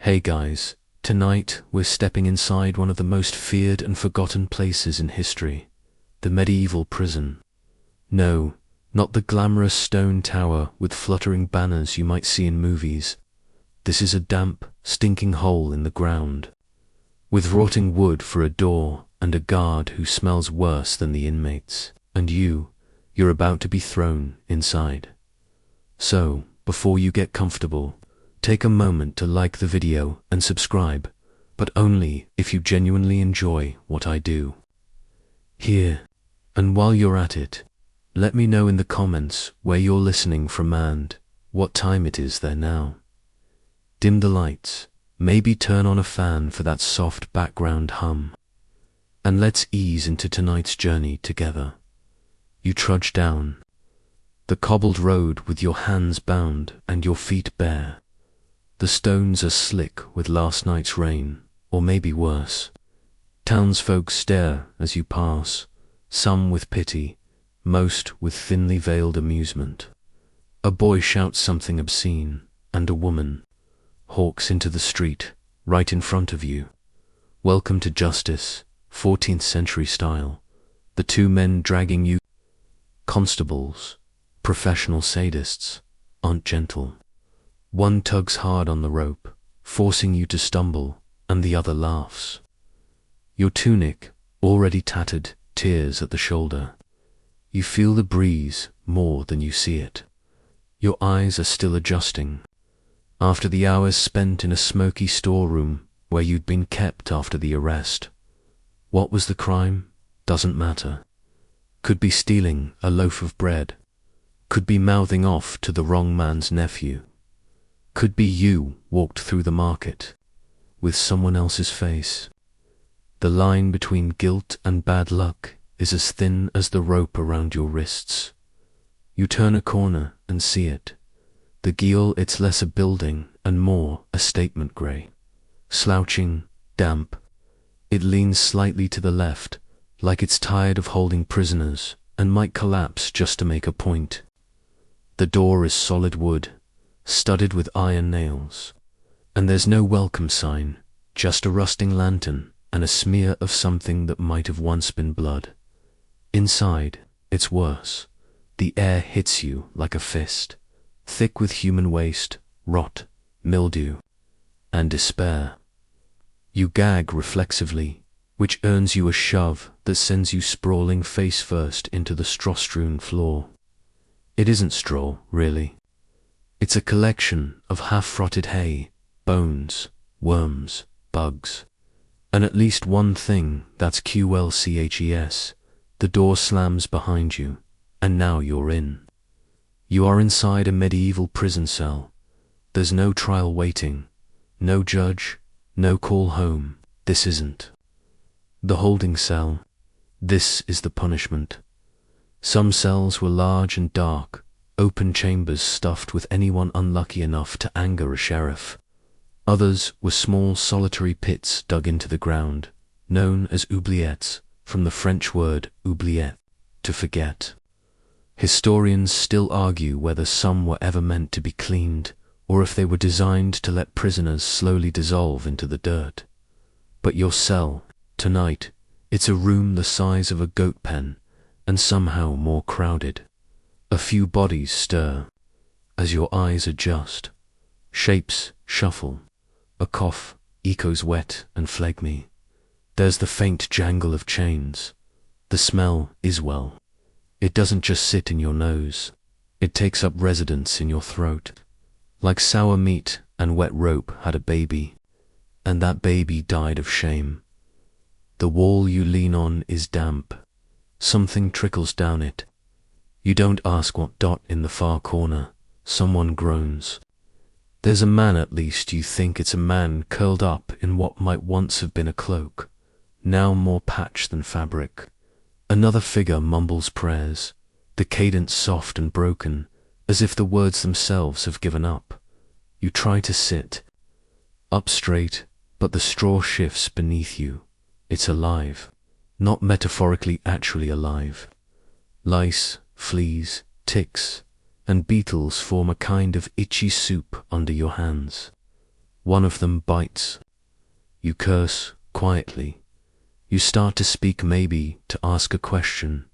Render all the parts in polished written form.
Hey guys, tonight we're stepping inside one of the most feared and forgotten places in history, the medieval prison. No, not the glamorous stone tower with fluttering banners you might see in movies. This is a damp, stinking hole in the ground, with rotting wood for a door and a guard who smells worse than the inmates. And you're about to be thrown inside. So, before you get comfortable, take a moment to like the video and subscribe, but only if you genuinely enjoy what I do here. And while you're at it, let me know in the comments where you're listening from and what time it is there now. Dim the lights, maybe turn on a fan for that soft background hum. And let's ease into tonight's journey together. You trudge down the cobbled road with your hands bound and your feet bare. The stones are slick with last night's rain, or maybe worse. Townsfolk stare as you pass, some with pity, most with thinly veiled amusement. A boy shouts something obscene, and a woman hawks into the street right in front of you. Welcome to justice, 14th century style. The two men dragging you, constables, professional sadists, aren't gentle. One tugs hard on the rope, forcing you to stumble, and the other laughs. Your tunic, already tattered, tears at the shoulder. You feel the breeze more than you see it. Your eyes are still adjusting. After the hours spent in a smoky storeroom where you'd been kept after the arrest. What was the crime? Doesn't matter. Could be stealing a loaf of bread. Could be mouthing off to the wrong man's nephew. Could be you walked through the market with someone else's face. The line between guilt and bad luck is as thin as the rope around your wrists. You turn a corner and see it. The guile, it's less a building and more a statement grey. Slouching, damp. It leans slightly to the left, like it's tired of holding prisoners and might collapse just to make a point. The door is solid wood, studded with iron nails, and there's no welcome sign, just a rusting lantern and a smear of something that might have once been blood. Inside, it's worse. The air hits you like a fist, thick with human waste, rot, mildew, and despair. You gag reflexively, which earns you a shove that sends you sprawling face first into the straw-strewn floor. It isn't straw, really. It's a collection of half-rotted hay, bones, worms, bugs, and at least one thing that's QLCHES. The door slams behind you, and now you're in. You are inside a medieval prison cell. There's no trial waiting, no judge, no call home. This isn't the holding cell. This is the punishment. Some cells were large and dark, open chambers stuffed with anyone unlucky enough to anger a sheriff. Others were small solitary pits dug into the ground, known as oubliettes, from the French word oubliette, to forget. Historians still argue whether some were ever meant to be cleaned, or if they were designed to let prisoners slowly dissolve into the dirt. But your cell, tonight, it's a room the size of a goat pen, and somehow more crowded. A few bodies stir as your eyes adjust. Shapes shuffle. A cough echoes wet and phlegmy. There's the faint jangle of chains. The smell is well. It doesn't just sit in your nose. It takes up residence in your throat. Like sour meat and wet rope had a baby, and that baby died of shame. The wall you lean on is damp. Something trickles down it. You don't ask what. In the far corner, someone groans. There's a man, at least you think it's a man, curled up in what might once have been a cloak, now more patch than fabric. Another figure mumbles prayers, the cadence soft and broken, as if the words themselves have given up. You try to sit up straight, but the straw shifts beneath you. It's alive, not metaphorically, actually alive. Lice, fleas, ticks, and beetles form a kind of itchy soup under your hands. One of them bites. You curse quietly. You start to speak, maybe to ask a question,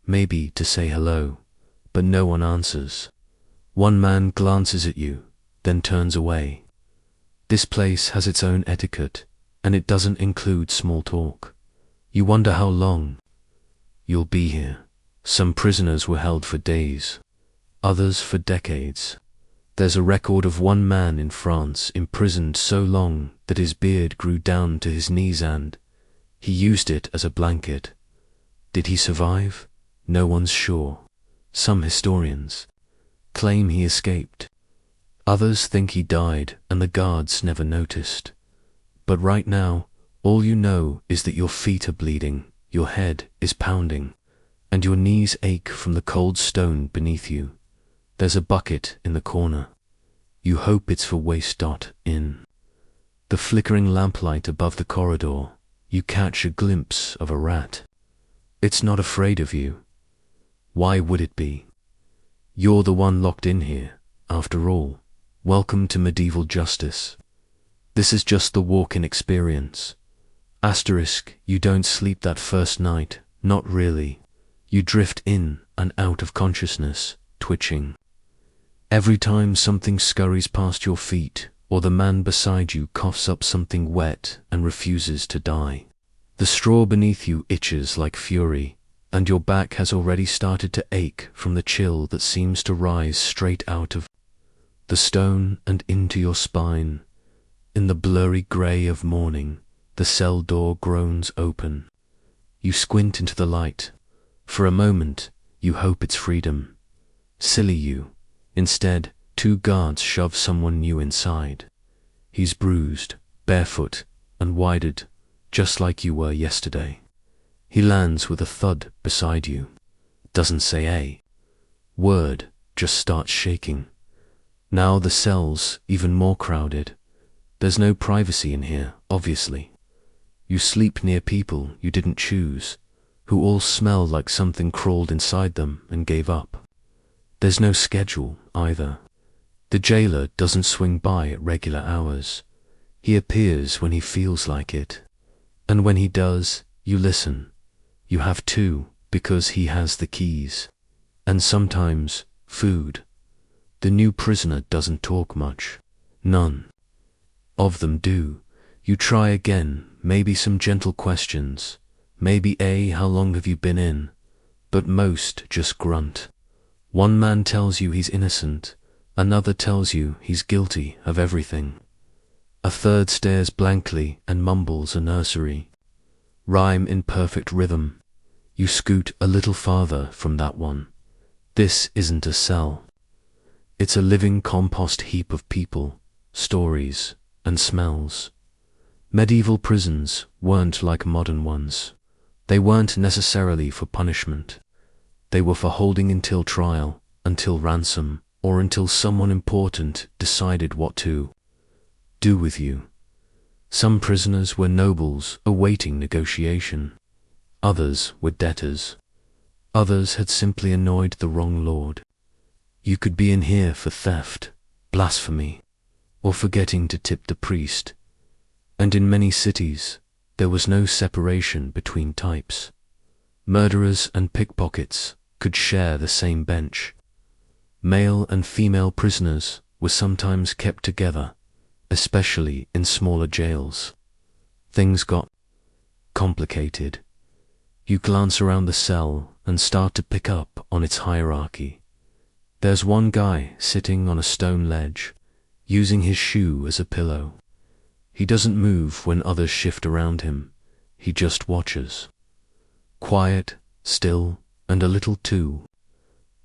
maybe to say hello, but no one answers. One man glances at you, then turns away. This place has its own etiquette, and it doesn't include small talk. You wonder how long you'll be here. Some prisoners were held for days, others for decades. There's a record of one man in France imprisoned so long that his beard grew down to his knees and he used it as a blanket. Did he survive? No one's sure. Some historians claim he escaped. Others think he died and the guards never noticed. But right now, all you know is that your feet are bleeding, your head is pounding, and your knees ache from the cold stone beneath you. There's a bucket in the corner. You hope it's for waste. In the flickering lamplight above the corridor, you catch a glimpse of a rat. It's not afraid of you. Why would it be? You're the one locked in here, after all. Welcome to medieval justice. This is just the walk-in experience. Asterisk, you don't sleep that first night, not really. You drift in and out of consciousness, twitching. Every time something scurries past your feet, or the man beside you coughs up something wet and refuses to die. The straw beneath you itches like fury, and your back has already started to ache from the chill that seems to rise straight out of the stone and into your spine. In the blurry grey of morning, the cell door groans open. You squint into the light. For a moment, you hope it's freedom. Silly you. Instead, two guards shove someone new inside. He's bruised, barefoot, and widered, just like you were yesterday. He lands with a thud beside you. Doesn't say a word, just starts shaking. Now the cell's even more crowded. There's no privacy in here, obviously. You sleep near people you didn't choose, who all smell like something crawled inside them and gave up. There's no schedule, either. The jailer doesn't swing by at regular hours. He appears when he feels like it. And when he does, you listen. You have to, because he has the keys. And sometimes, food. The new prisoner doesn't talk much. None of them do. You try again, maybe some gentle questions. Maybe how long have you been in? But most just grunt. One man tells you he's innocent, another tells you he's guilty of everything. A third stares blankly and mumbles a nursery rhyme in perfect rhythm. You scoot a little farther from that one. This isn't a cell. It's a living compost heap of people, stories, and smells. Medieval prisons weren't like modern ones. They weren't necessarily for punishment. They were for holding until trial, until ransom, or until someone important decided what to do with you. Some prisoners were nobles awaiting negotiation. Others were debtors. Others had simply annoyed the wrong lord. You could be in here for theft, blasphemy, or forgetting to tip the priest. And in many cities, there was no separation between types. Murderers and pickpockets could share the same bench. Male and female prisoners were sometimes kept together, especially in smaller jails. Things got complicated. You glance around the cell and start to pick up on its hierarchy. There's one guy sitting on a stone ledge, using his shoe as a pillow. He doesn't move when others shift around him. He just watches. Quiet, still, and a little too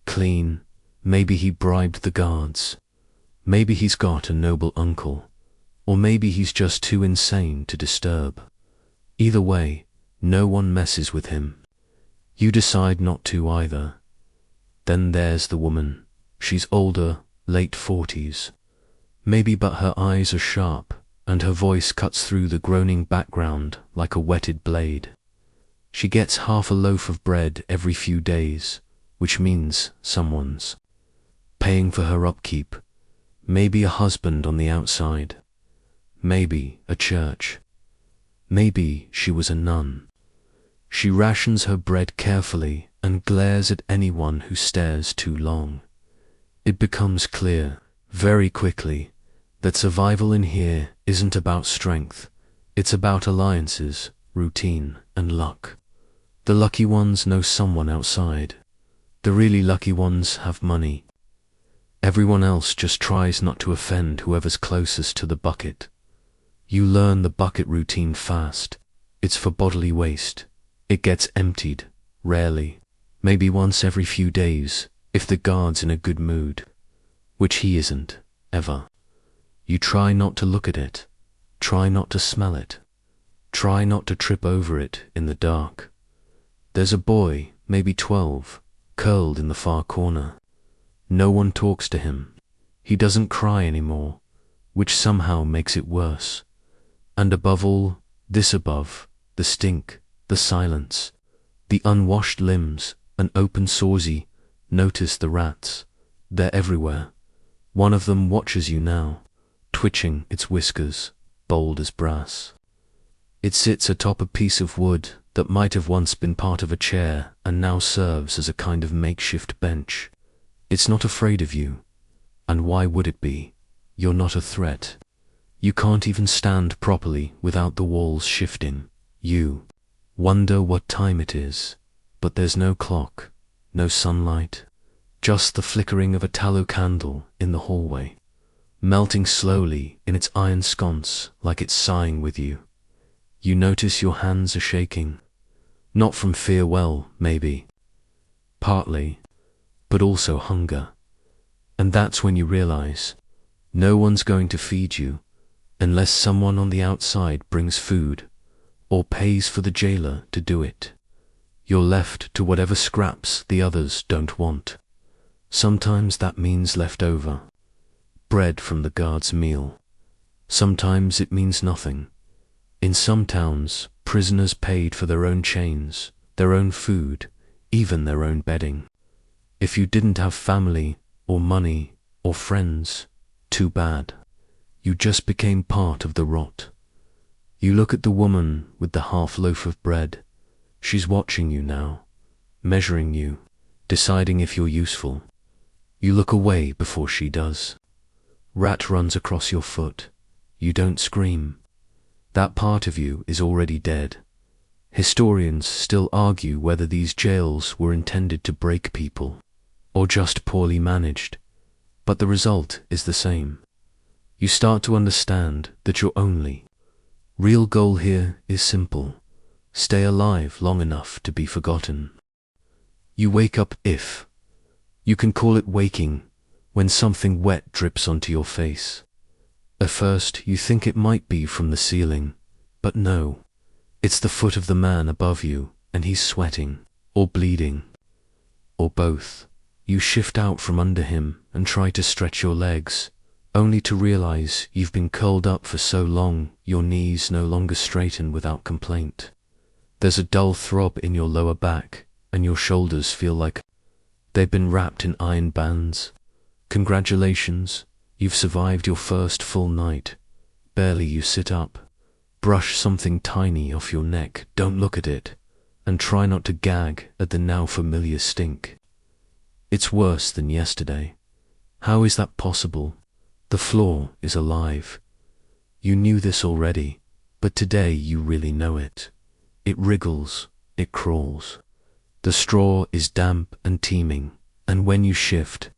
clean. Maybe he bribed the guards. Maybe he's got a noble uncle. Or maybe he's just too insane to disturb. Either way, no one messes with him. You decide not to either. Then there's the woman. She's older, late 40s. Maybe, but her eyes are sharp, and her voice cuts through the groaning background like a whetted blade. She gets half a loaf of bread every few days, which means someone's paying for her upkeep. Maybe a husband on the outside. maybe a church. Maybe she was a nun. She rations her bread carefully and glares at anyone who stares too long. It becomes clear, very quickly, that survival in here isn't about strength. It's about alliances, routine, and luck. The lucky ones know someone outside. The really lucky ones have money. Everyone else just tries not to offend whoever's closest to the bucket. You learn the bucket routine fast. It's for bodily waste. It gets emptied, rarely, maybe once every few days, if the guard's in a good mood, which he isn't, ever. You try not to look at it, try not to smell it, try not to trip over it in the dark. There's a boy, maybe 12, curled in the far corner. No one talks to him. He doesn't cry anymore, which somehow makes it worse. And above all, this above, the stink, the silence, the unwashed limbs, an open sorsy. Notice the rats. They're everywhere. One of them watches you now, twitching its whiskers, bold as brass. It sits atop a piece of wood that might have once been part of a chair and now serves as a kind of makeshift bench. It's not afraid of you. And why would it be? You're not a threat. You can't even stand properly without the walls shifting. You wonder what time it is, but there's no clock, no sunlight, just the flickering of a tallow candle in the hallway, melting slowly in its iron sconce like it's sighing with you. You notice your hands are shaking, not from fear, well, maybe, partly, but also hunger. And that's when you realize no one's going to feed you unless someone on the outside brings food or pays for the jailer to do it. You're left to whatever scraps the others don't want. Sometimes that means leftover, bread from the guard's meal. Sometimes it means nothing. In some towns, prisoners paid for their own chains, their own food, even their own bedding. If you didn't have family or money or friends, too bad. You just became part of the rot. You look at the woman with the half loaf of bread. She's watching you now, measuring you, deciding if you're useful. You look away before she does. Rat runs across your foot. You don't scream. That part of you is already dead. Historians still argue whether these jails were intended to break people or just poorly managed, but the result is the same. You start to understand that your only real goal here is simple: stay alive long enough to be forgotten. You wake up, if you can call it waking, when something wet drips onto your face. At first you think it might be from the ceiling, but no, it's the foot of the man above you, and he's sweating, or bleeding, or both. You shift out from under him and try to stretch your legs, only to realize you've been curled up for so long your knees no longer straighten without complaint. There's a dull throb in your lower back, and your shoulders feel like they've been wrapped in iron bands. Congratulations, you've survived your first full night. Barely you sit up. Brush something tiny off your neck, don't look at it, and try not to gag at the now familiar stink. It's worse than yesterday. How is that possible? The floor is alive. You knew this already, but today you really know it. It wriggles, it crawls. The straw is damp and teeming, and when you shift,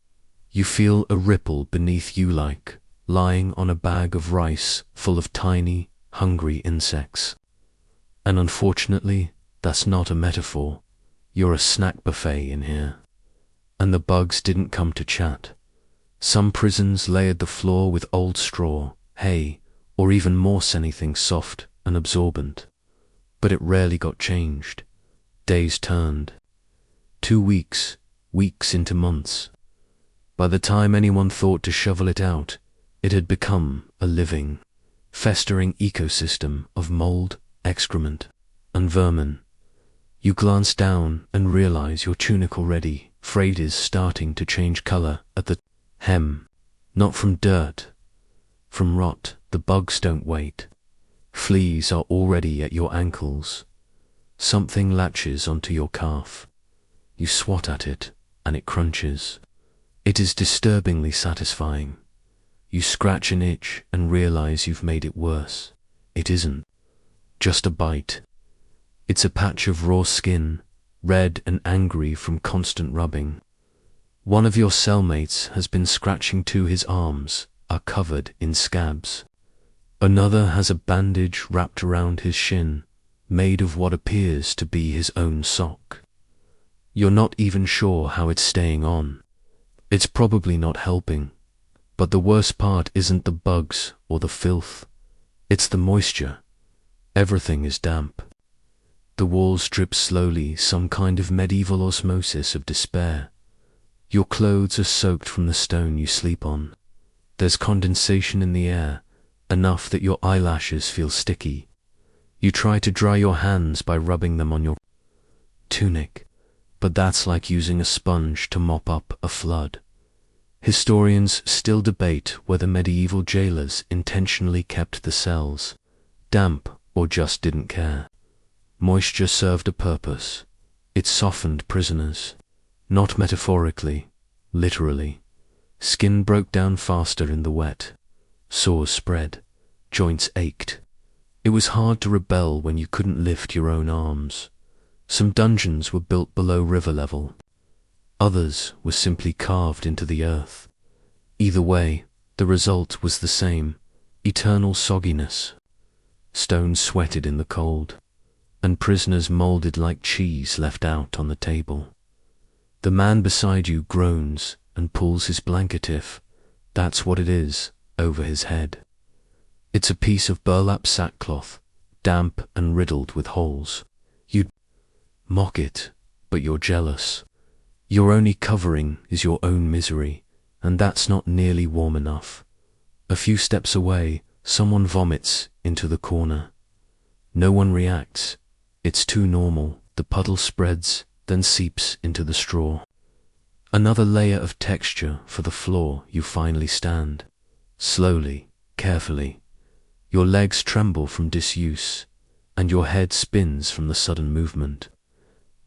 you feel a ripple beneath you like lying on a bag of rice full of tiny, hungry insects. And unfortunately, that's not a metaphor. You're a snack buffet in here. And the bugs didn't come to chat. Some prisons layered the floor with old straw, hay, or even more anything soft and absorbent. But it rarely got changed. Days turned. 2 weeks, weeks into months. By the time anyone thought to shovel it out, it had become a living, festering ecosystem of mold, excrement, and vermin. You glance down and realize your tunic already frayed is starting to change color at the hem, not from dirt, From rot, the bugs don't wait. Fleas are already at your ankles. Something latches onto your calf. You swat at it, and it crunches. It is disturbingly satisfying. You scratch an itch and realize you've made it worse. It isn't just a bite. It's a patch of raw skin, red and angry from constant rubbing. One of your cellmates has been scratching too. His arms are covered in scabs. Another has a bandage wrapped around his shin, made of what appears to be his own sock. You're not even sure how it's staying on. It's probably not helping. But the worst part isn't the bugs or the filth. It's the moisture. Everything is damp. The walls drip slowly, some kind of medieval osmosis of despair. Your clothes are soaked from the stone you sleep on. There's condensation in the air, enough that your eyelashes feel sticky. You try to dry your hands by rubbing them on your tunic, but that's like using a sponge to mop up a flood. Historians still debate whether medieval jailers intentionally kept the cells damp or just didn't care. Moisture served a purpose. It softened prisoners. Not metaphorically, literally. Skin broke down faster in the wet. Sores spread. Joints ached. It was hard to rebel when you couldn't lift your own arms. Some dungeons were built below river level. Others were simply carved into the earth. Either way, the result was the same: eternal sogginess. Stones sweated in the cold, and prisoners molded like cheese left out on the table. The man beside you groans and pulls his blanketif, that's what it is, over his head. It's a piece of burlap sackcloth, damp and riddled with holes. You'd mock it, but you're jealous. Your only covering is your own misery, and that's not nearly warm enough. A few steps away, someone vomits into the corner. No one reacts. It's too normal. The puddle spreads, then seeps into the straw. Another layer of texture for the floor. You finally stand. Slowly, carefully. Your legs tremble from disuse, and your head spins from the sudden movement.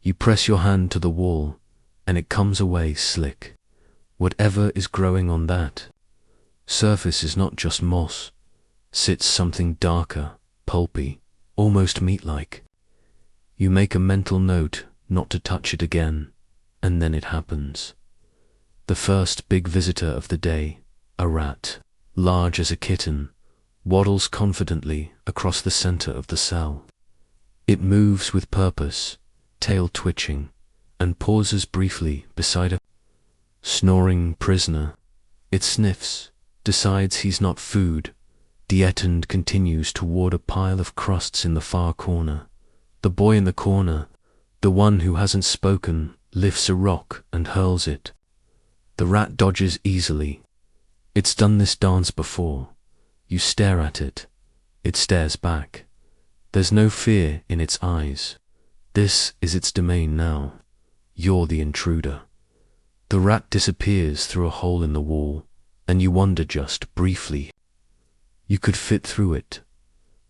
You press your hand to the wall, and it comes away slick. Whatever is growing on that surface is not just moss. Sits something darker, pulpy, almost meat-like. You make a mental note not to touch it again, and then it happens. The first big visitor of the day, a rat, large as a kitten, waddles confidently across the center of the cell. It moves with purpose, tail twitching, and pauses briefly beside a snoring prisoner. It sniffs, decides he's not food, and continues toward a pile of crusts in the far corner. The boy in the corner, the one who hasn't spoken, lifts a rock and hurls it. The rat dodges easily. It's done this dance before. You stare at it. It stares back. There's no fear in its eyes. This is its domain now. You're the intruder. The rat disappears through a hole in the wall, and you wonder just briefly. You could fit through it.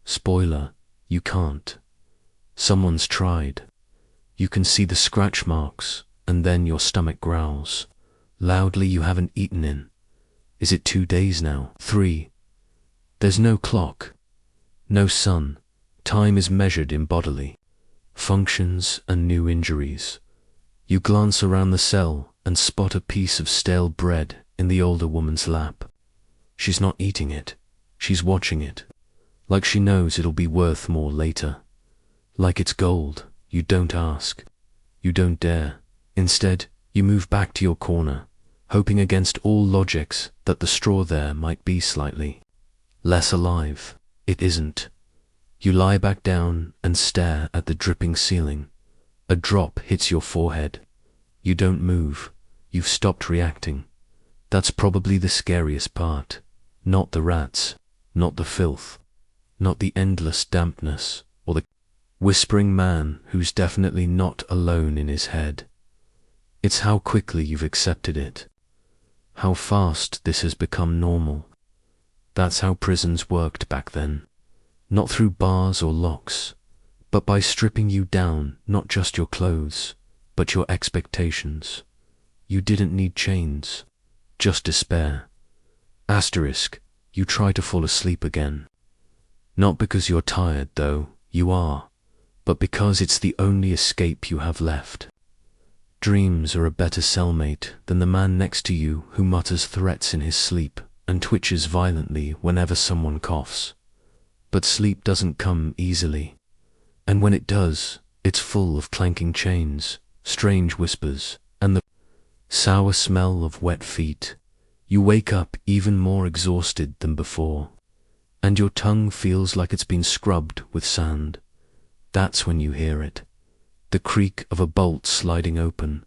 Spoiler, you can't. Someone's tried. You can see the scratch marks, and then your stomach growls. Loudly, you haven't eaten in. Is it 2 days now? 3? There's no clock. No sun. Time is measured in bodily functions and new injuries. You glance around the cell and spot a piece of stale bread in the older woman's lap. She's not eating it. She's watching it. Like she knows it'll be worth more later. Like it's gold. You don't ask. You don't dare. Instead, you move back to your corner, hoping against all logics that the straw there might be slightly less alive. It isn't. You lie back down and stare at the dripping ceiling. A drop hits your forehead. You don't move. You've stopped reacting. That's probably the scariest part. Not the rats, not the filth, not the endless dampness, or the whispering man who's definitely not alone in his head. It's how quickly you've accepted it. How fast this has become normal. That's how prisons worked back then. Not through bars or locks, but by stripping you down, not just your clothes, but your expectations. You didn't need chains, just despair. Asterisk, you try to fall asleep again. Not because you're tired, though, you are, but because it's the only escape you have left. Dreams are a better cellmate than the man next to you who mutters threats in his sleep and twitches violently whenever someone coughs. But sleep doesn't come easily. And when it does, it's full of clanking chains, strange whispers, and the sour smell of wet feet. You wake up even more exhausted than before, and your tongue feels like it's been scrubbed with sand. That's when you hear it. The creak of a bolt sliding open,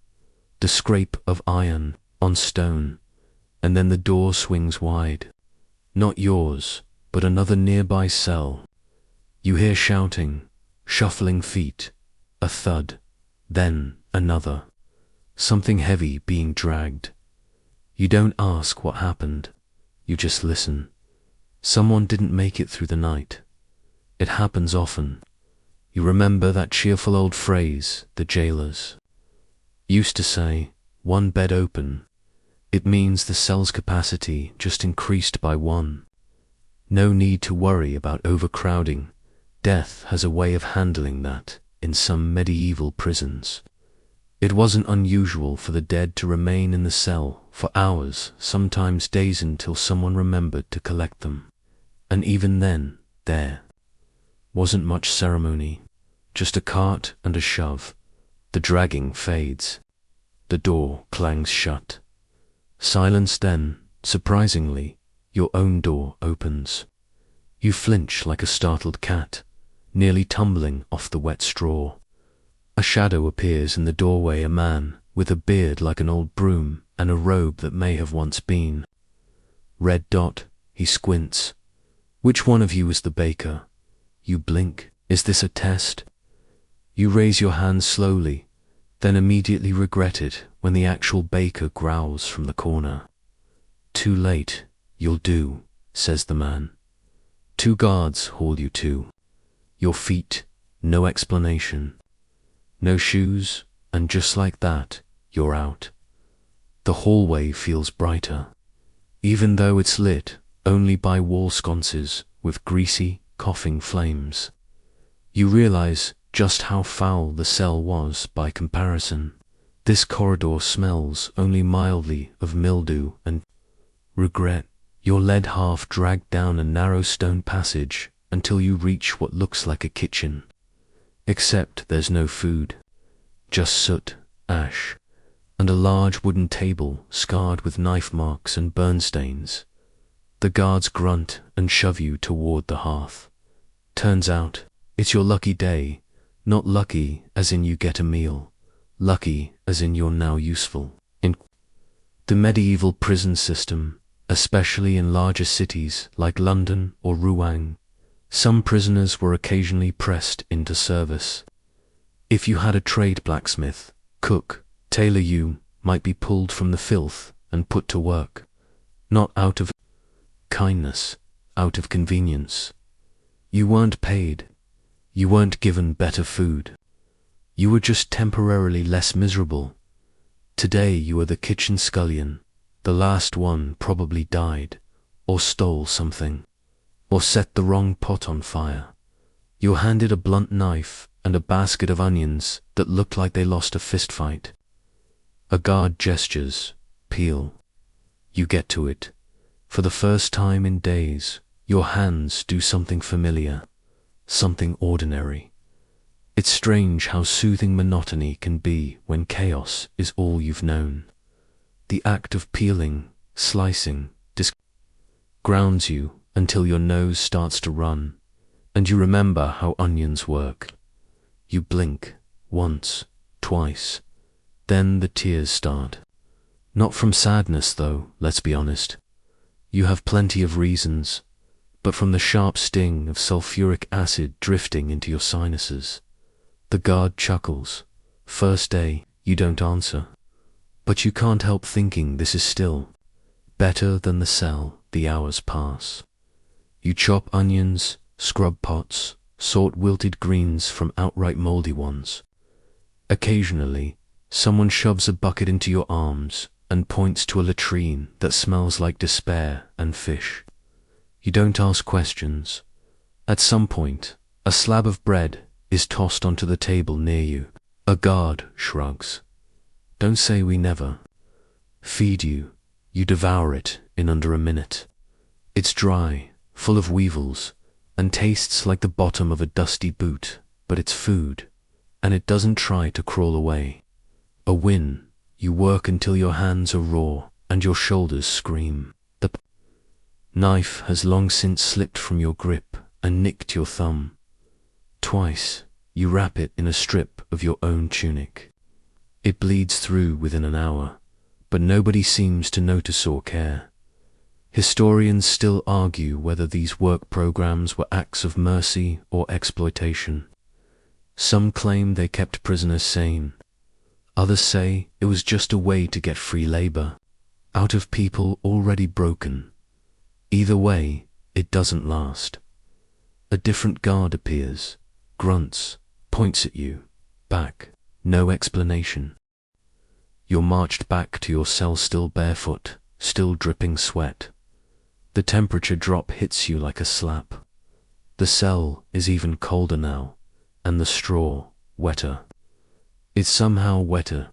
the scrape of iron on stone, and then the door swings wide. Not yours, but another nearby cell. You hear shouting, shuffling feet, a thud, then another. Something heavy being dragged. You don't ask what happened, you just listen. Someone didn't make it through the night. It happens often. You remember that cheerful old phrase the jailers used to say, "One bed open." It means the cell's capacity just increased by one. No need to worry about overcrowding. Death has a way of handling that in some medieval prisons. It wasn't unusual for the dead to remain in the cell for hours, sometimes days, until someone remembered to collect them. And even then, there wasn't much ceremony, just a cart and a shove. The dragging fades. The door clangs shut. Silence, then, surprisingly, your own door opens. You flinch like a startled cat, nearly tumbling off the wet straw. A shadow appears in the doorway, a man with a beard like an old broom and a robe that may have once been. Red dot, he squints. Which one of you is the baker? You blink. Is this a test? You raise your hand slowly, then immediately regret it when the actual baker growls from the corner. Too late, you'll do, says the man. 2 guards haul you to. Your feet, no explanation. No shoes, and just like that, you're out. The hallway feels brighter, even though it's lit only by wall sconces with greasy, coughing flames. You realize just how foul the cell was by comparison. This corridor smells only mildly of mildew and regret. You're led half dragged down a narrow stone passage until you reach what looks like a kitchen. Except there's no food, just soot, ash, and a large wooden table scarred with knife marks and burn stains. The guards grunt and shove you toward the hearth. Turns out, it's your lucky day, not lucky as in you get a meal, lucky as in you're now useful. In the medieval prison system, especially in larger cities like London or Rouen, some prisoners were occasionally pressed into service. If you had a trade, blacksmith, cook, tailor, you might be pulled from the filth and put to work, not out of kindness, out of convenience. You weren't paid. You weren't given better food. You were just temporarily less miserable. Today you are the kitchen scullion. The last one probably died, or stole something, or set the wrong pot on fire. You're handed a blunt knife and a basket of onions that looked like they lost a fistfight. A guard gestures, peel. You get to it. For the first time in days, your hands do something familiar, something ordinary. It's strange how soothing monotony can be when chaos is all you've known. The act of peeling, slicing, grounds you until your nose starts to run, and you remember how onions work. You blink, once, twice, then the tears start. Not from sadness, though, let's be honest. You have plenty of reasons, but from the sharp sting of sulfuric acid drifting into your sinuses. The guard chuckles. First day, you don't answer. But you can't help thinking this is still better than the cell. The hours pass. You chop onions, scrub pots, sort wilted greens from outright moldy ones. Occasionally, someone shoves a bucket into your arms and points to a latrine that smells like despair and fish. You don't ask questions. At some point, a slab of bread is tossed onto the table near you. A guard shrugs. Don't say we never. Feed you. You devour it in under a minute. It's dry, full of weevils, and tastes like the bottom of a dusty boot, but it's food, and it doesn't try to crawl away. A win. You work until your hands are raw and your shoulders scream. The knife has long since slipped from your grip and nicked your thumb. Twice, you wrap it in a strip of your own tunic. It bleeds through within an hour, but nobody seems to notice or care. Historians still argue whether these work programs were acts of mercy or exploitation. Some claim they kept prisoners sane. Others say it was just a way to get free labor out of people already broken. Either way, it doesn't last. A different guard appears, grunts, points at you, back, no explanation. You're marched back to your cell still barefoot, still dripping sweat. The temperature drop hits you like a slap. The cell is even colder now, and the straw wetter. It's somehow wetter.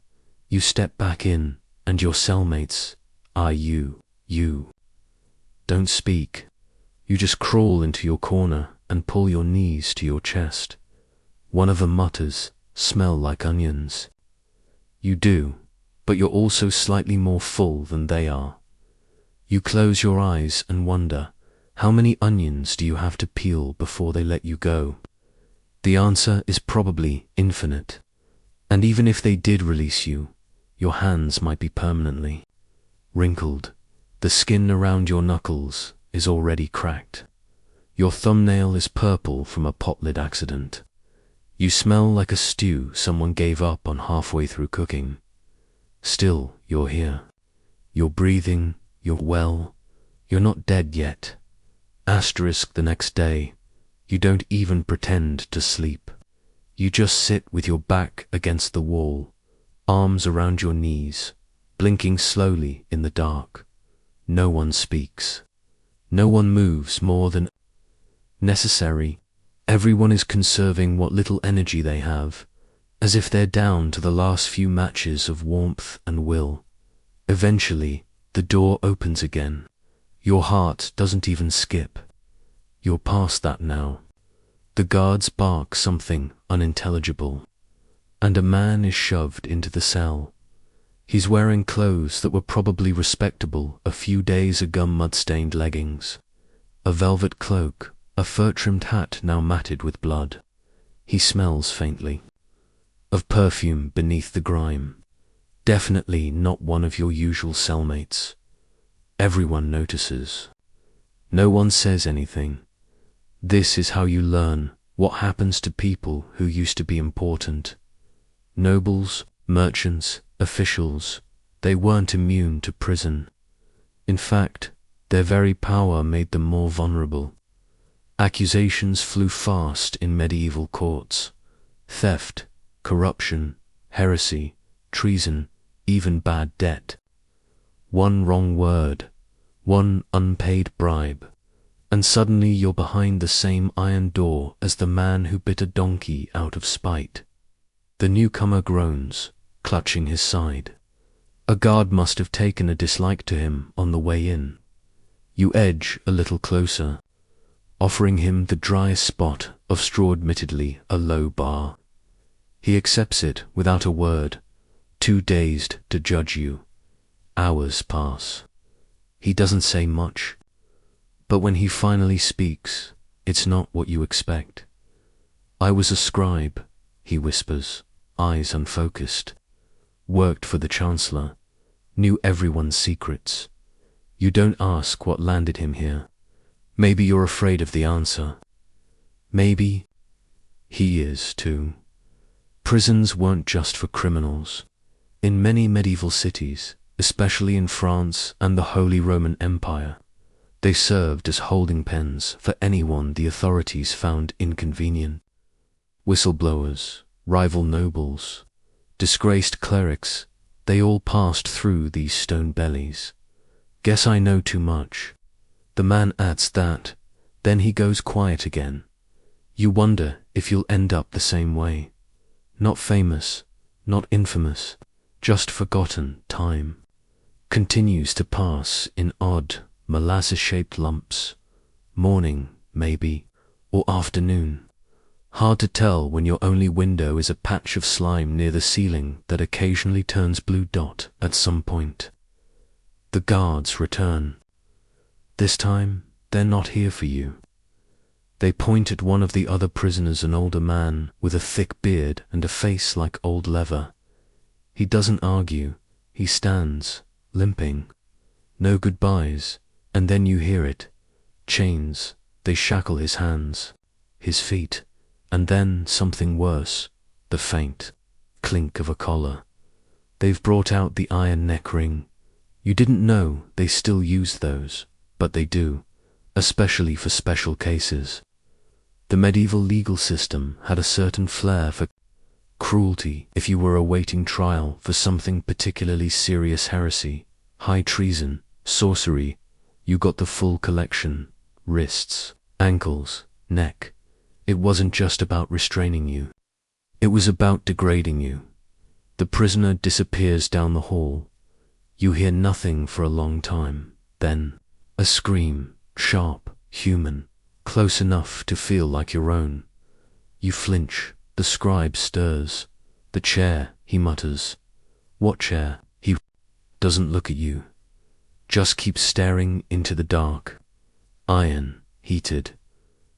You step back in, and your cellmates are you. Don't speak. You just crawl into your corner and pull your knees to your chest. One of them mutters, "Smell like onions." You do, but you're also slightly more full than they are. You close your eyes and wonder, how many onions do you have to peel before they let you go? The answer is probably infinite. And even if they did release you, your hands might be permanently wrinkled. The skin around your knuckles is already cracked. Your thumbnail is purple from a pot lid accident. You smell like a stew someone gave up on halfway through cooking. Still, you're here. You're breathing, you're well, you're not dead yet. Asterisk the next day, you don't even pretend to sleep. You just sit with your back against the wall, arms around your knees, blinking slowly in the dark. No one speaks. No one moves more than necessary. Everyone is conserving what little energy they have, as if they're down to the last few matches of warmth and will. Eventually, the door opens again. Your heart doesn't even skip. You're past that now. The guards bark something unintelligible, and a man is shoved into the cell. He's wearing clothes that were probably respectable a few days ago, mud-stained leggings, a velvet cloak, a fur-trimmed hat now matted with blood. He smells faintly of perfume beneath the grime. Definitely not one of your usual cellmates. Everyone notices. No one says anything. This is how you learn what happens to people who used to be important. Nobles, merchants, officials, they weren't immune to prison. In fact, their very power made them more vulnerable. Accusations flew fast in medieval courts. Theft, corruption, heresy, treason, even bad debt. One wrong word, one unpaid bribe, and suddenly you're behind the same iron door as the man who bit a donkey out of spite. The newcomer groans, clutching his side. A guard must have taken a dislike to him on the way in. You edge a little closer, offering him the driest spot of straw, admittedly a low bar. He accepts it without a word, too dazed to judge you. Hours pass. He doesn't say much, but when he finally speaks, it's not what you expect. "I was a scribe," he whispers, eyes unfocused. "Worked for the Chancellor, knew everyone's secrets." You don't ask what landed him here. Maybe you're afraid of the answer. Maybe he is too. Prisons weren't just for criminals. In many medieval cities, especially in France and the Holy Roman Empire, They served as holding pens for anyone the authorities found inconvenient. Whistleblowers, rival nobles, disgraced clerics, they all passed through these stone bellies. Guess I know too much. The man adds that, then he goes quiet again. You wonder if you'll end up the same way. Not famous, not infamous, just forgotten. Time continues to pass in odd, molasses-shaped lumps. Morning, maybe, or afternoon. Hard to tell when your only window is a patch of slime near the ceiling that occasionally turns blue dot at some point. The guards return. This time, they're not here for you. They point at one of the other prisoners, an older man with a thick beard and a face like old leather. He doesn't argue. He stands, limping. No goodbyes, and then you hear it. Chains, they shackle his hands, his feet, and then something worse, the faint clink of a collar. They've brought out the iron neck ring. You didn't know they still use those, but they do, especially for special cases. The medieval legal system had a certain flair for cruelty. If you were awaiting trial for something particularly serious, heresy, high treason, sorcery, you got the full collection: wrists, ankles, neck. It wasn't just about restraining you. It was about degrading you. The prisoner disappears down the hall. You hear nothing for a long time. Then, a scream, sharp, human, close enough to feel like your own. You flinch. The scribe stirs. The chair, he mutters. What chair? He doesn't look at you. Just keeps staring into the dark. Iron, heated.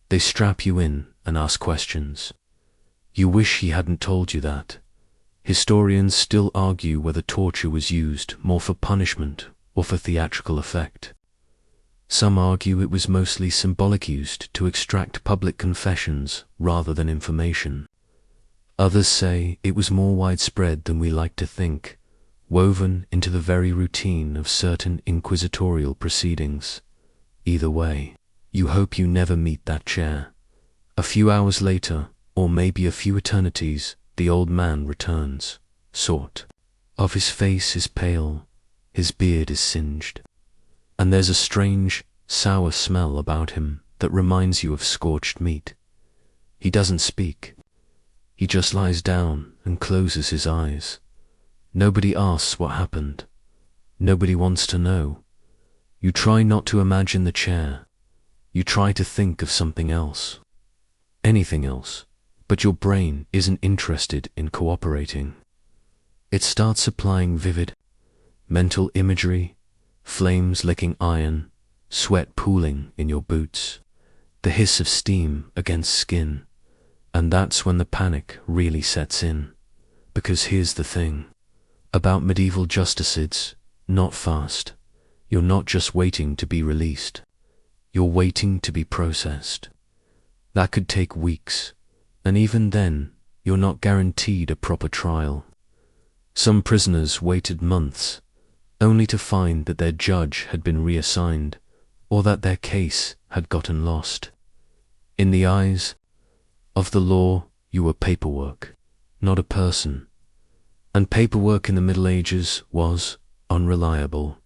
They strap you in and ask questions. You wish he hadn't told you that. Historians still argue whether torture was used more for punishment or for theatrical effect. Some argue it was mostly symbolic, used to extract public confessions rather than information. Others say it was more widespread than we like to think, woven into the very routine of certain inquisitorial proceedings. Either way, you hope you never meet that chair. A few hours later, or maybe a few eternities, the old man returns. Sort of his face is pale, his beard is singed, and there's a strange, sour smell about him that reminds you of scorched meat. He doesn't speak. He just lies down and closes his eyes. Nobody asks what happened. Nobody wants to know. You try not to imagine the chair. You try to think of something else. Anything else. But your brain isn't interested in cooperating. It starts supplying vivid, mental imagery, flames licking iron, sweat pooling in your boots, the hiss of steam against skin. And that's when the panic really sets in. Because here's the thing about medieval justicides: not fast. You're not just waiting to be released. You're waiting to be processed. That could take weeks, and even then, you're not guaranteed a proper trial. Some prisoners waited months, only to find that their judge had been reassigned, or that their case had gotten lost. In the eyes of the law, you were paperwork, not a person. And paperwork in the Middle Ages was unreliable.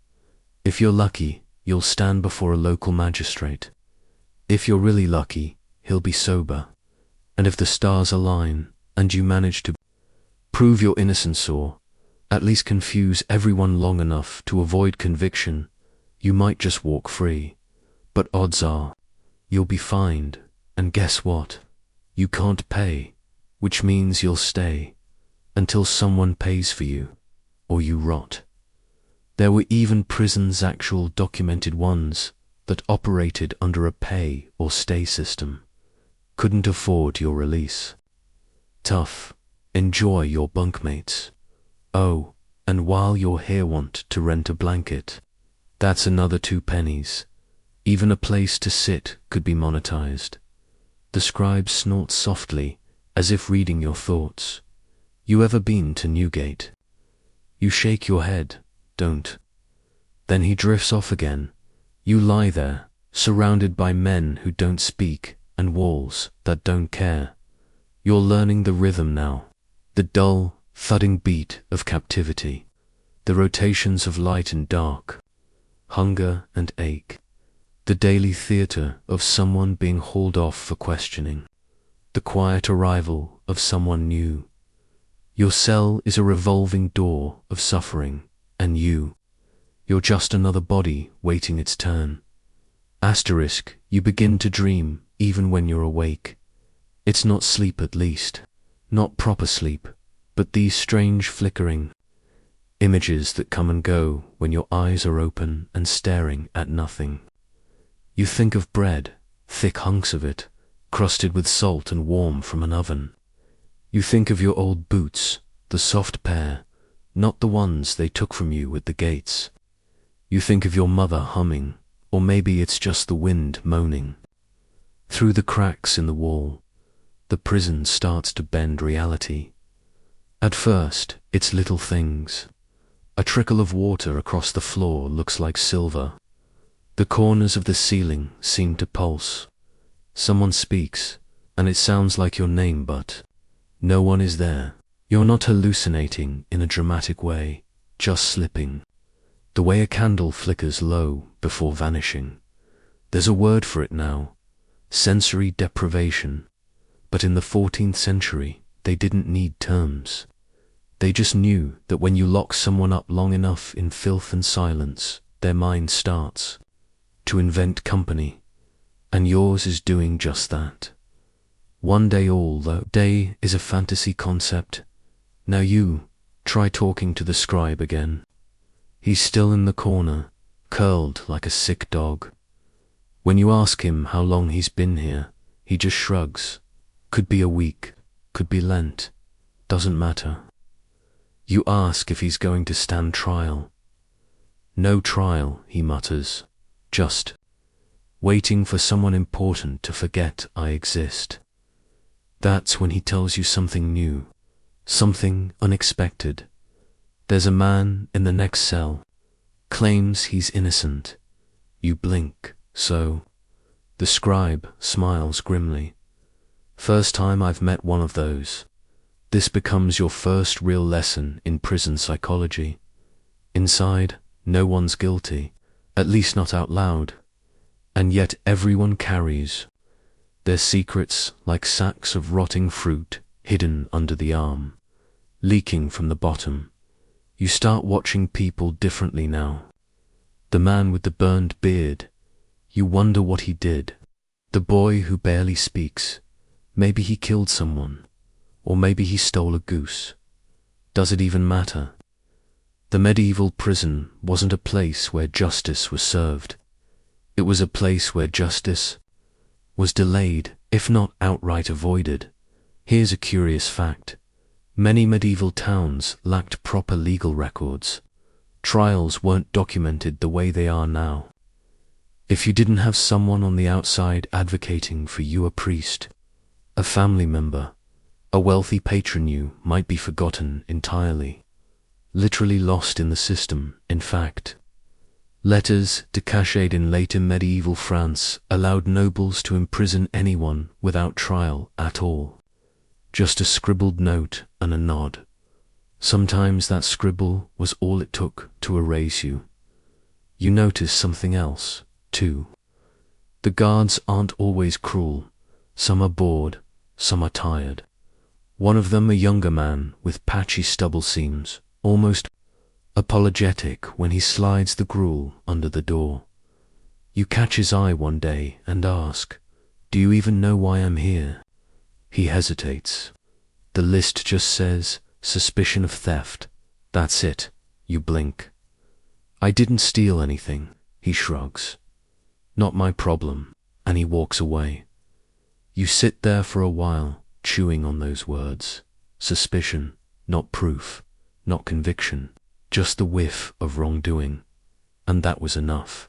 If you're lucky, you'll stand before a local magistrate. If you're really lucky, he'll be sober. And if the stars align, and you manage to prove your innocence or at least confuse everyone long enough to avoid conviction, you might just walk free. But odds are, you'll be fined, and guess what? You can't pay, which means you'll stay until someone pays for you, or you rot. There were even prisons, actual documented ones, that operated under a pay or stay system. Couldn't afford your release. Tough. Enjoy your bunkmates. Oh, and while you're here, want to rent a blanket. That's another 2 pennies. Even a place to sit could be monetized. The scribe snorts softly, as if reading your thoughts. You ever been to Newgate? You shake your head. Don't. Then he drifts off again, You lie there, surrounded by men who don't speak and walls that don't care. You're learning the rhythm now, the dull, thudding beat of captivity, the rotations of light and dark, hunger and ache, the daily theater of someone being hauled off for questioning, the quiet arrival of someone new. Your cell is a revolving door of suffering, and you're just another body waiting its turn. Asterisk, you begin to dream even when you're awake. It's not sleep at least, not proper sleep, but these strange flickering images that come and go when your eyes are open and staring at nothing. You think of bread, thick hunks of it, crusted with salt and warm from an oven. You think of your old boots, the soft pair, not the ones they took from you at the gates. You think of your mother humming, or maybe it's just the wind moaning. Through the cracks in the wall, the prison starts to bend reality. At first, it's little things. A trickle of water across the floor looks like silver. The corners of the ceiling seem to pulse. Someone speaks, and it sounds like your name, but no one is there. You're not hallucinating in a dramatic way, just slipping. The way a candle flickers low before vanishing. There's a word for it now, sensory deprivation. But in the 14th century, they didn't need terms. They just knew that when you lock someone up long enough in filth and silence, their mind starts to invent company. And yours is doing just that. One day all the day is a fantasy concept. Now you try talking to the scribe again. He's still in the corner, curled like a sick dog. When you ask him how long he's been here, he just shrugs. Could be a week, could be Lent, doesn't matter. You ask if he's going to stand trial. No trial, he mutters, just waiting for someone important to forget I exist. That's when he tells you something new, something unexpected. There's a man in the next cell, claims he's innocent. You blink, so the scribe smiles grimly. First time I've met one of those. This becomes your first real lesson in prison psychology. Inside, no one's guilty, at least not out loud. And yet everyone carries their secrets like sacks of rotting fruit hidden under the arm, leaking from the bottom. You start watching people differently now. The man with the burned beard, you wonder what he did. The boy who barely speaks, maybe he killed someone, or maybe he stole a goose. Does it even matter? The medieval prison wasn't a place where justice was served. It was a place where justice was delayed, if not outright avoided. Here's a curious fact. Many medieval towns lacked proper legal records. Trials weren't documented the way they are now. If you didn't have someone on the outside advocating for you, a priest, a family member, a wealthy patron, you might be forgotten entirely. Literally lost in the system, in fact. Letters decached in later medieval France allowed nobles to imprison anyone without trial at all. Just a scribbled note and a nod. Sometimes that scribble was all it took to erase you. You notice something else, too. The guards aren't always cruel. Some are bored, some are tired. One of them, a younger man with patchy stubble seams, almost apologetic when he slides the gruel under the door. You catch his eye one day and ask, "Do you even know why I'm here?" He hesitates. The list just says, suspicion of theft. That's it. You blink. "I didn't steal anything," he shrugs. "Not my problem," and he walks away. You sit there for a while, chewing on those words. Suspicion, not proof, not conviction, just the whiff of wrongdoing. And that was enough.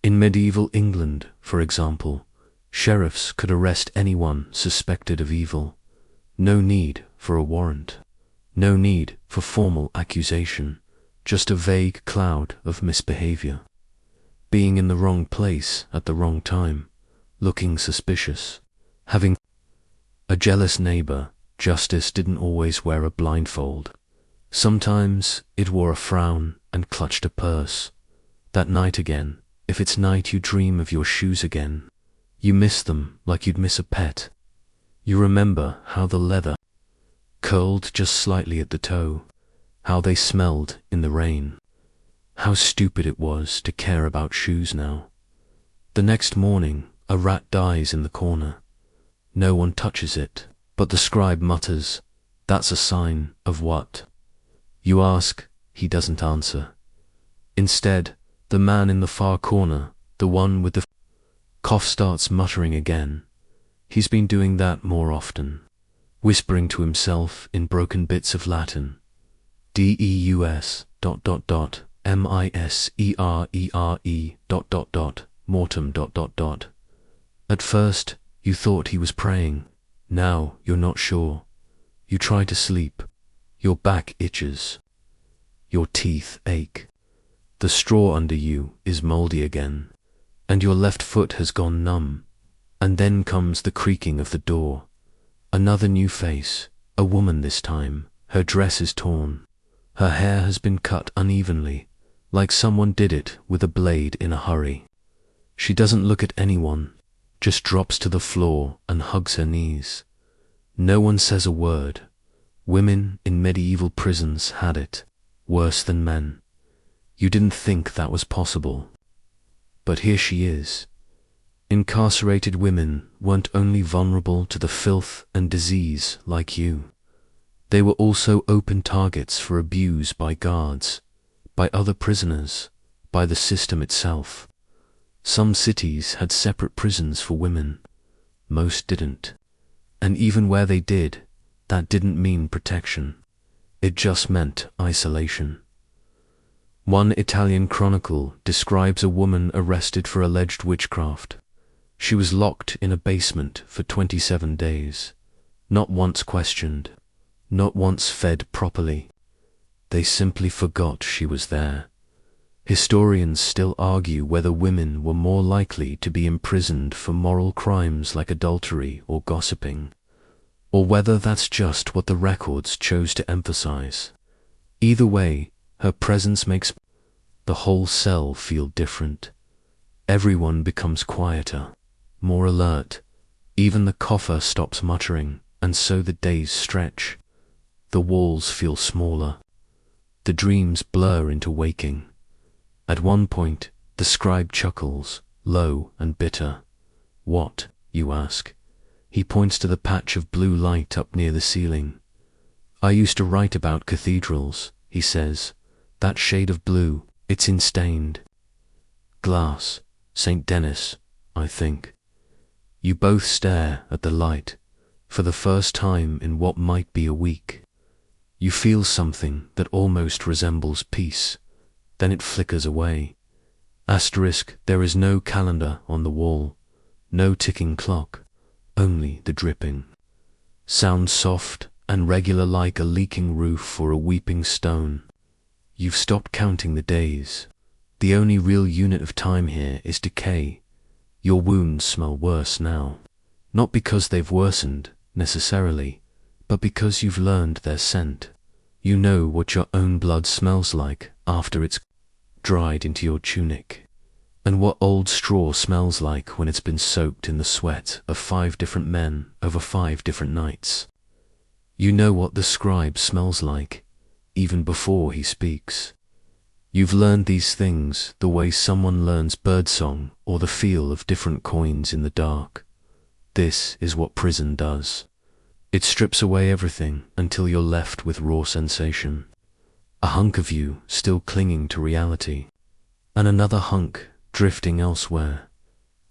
In medieval England, for example, sheriffs could arrest anyone suspected of evil. No need for a warrant. No need for formal accusation. Just a vague cloud of misbehavior. being in the wrong place at the wrong time, looking suspicious, having a jealous neighbor. Justice didn't always wear a blindfold. Sometimes it wore a frown and clutched a purse. That night again, if it's night you dream of your shoes again. You miss them like you'd miss a pet. You remember how the leather curled just slightly at the toe, how they smelled in the rain. How stupid it was to care about shoes now. The next morning, a rat dies in the corner. No one touches it, but the scribe mutters, "That's a sign of what?" You ask, he doesn't answer. Instead, the man in the far corner, the one with the cough, starts muttering again. He's been doing that more often, whispering to himself in broken bits of Latin. Deus ... miserere ... mortem ... At first, you thought he was praying. Now you're not sure. You try to sleep. Your back itches. Your teeth ache. The straw under you is moldy again, and your left foot has gone numb. And then comes the creaking of the door. Another new face, a woman this time. Her dress is torn. Her hair has been cut unevenly, like someone did it with a blade in a hurry. She doesn't look at anyone, just drops to the floor and hugs her knees. No one says a word. Women in medieval prisons had it, worse than men. You didn't think that was possible. But here she is. Incarcerated women weren't only vulnerable to the filth and disease like you. They were also open targets for abuse by guards, by other prisoners, by the system itself. Some cities had separate prisons for women. Most didn't. And even where they did, that didn't mean protection. It just meant isolation. One Italian chronicle describes a woman arrested for alleged witchcraft. She was locked in a basement for 27 days, not once questioned, not once fed properly. They simply forgot she was there. Historians still argue whether women were more likely to be imprisoned for moral crimes like adultery or gossiping, or whether that's just what the records chose to emphasize. Either way, her presence makes the whole cell feel different. Everyone becomes quieter, more alert. Even the cougher stops muttering, and so the days stretch. The walls feel smaller. The dreams blur into waking. At one point, the scribe chuckles, low and bitter. "What?" you ask. He points to the patch of blue light up near the ceiling. "I used to write about cathedrals," he says. "That shade of blue, it's instained. Glass, St. Denis, I think." You both stare at the light, for the first time in what might be a week. You feel something that almost resembles peace. Then it flickers away. Asterisk, there is no calendar on the wall, no ticking clock, only the dripping. Sounds soft and regular like a leaking roof or a weeping stone. You've stopped counting the days. The only real unit of time here is decay. Your wounds smell worse now, not because they've worsened, necessarily, but because you've learned their scent. You know what your own blood smells like after it's dried into your tunic, and what old straw smells like when it's been soaked in the sweat of 5 different men over 5 different nights. You know what the scribe smells like, even before he speaks. You've learned these things the way someone learns birdsong or the feel of different coins in the dark. This is what prison does. It strips away everything until you're left with raw sensation. A hunk of you still clinging to reality, and another hunk drifting elsewhere.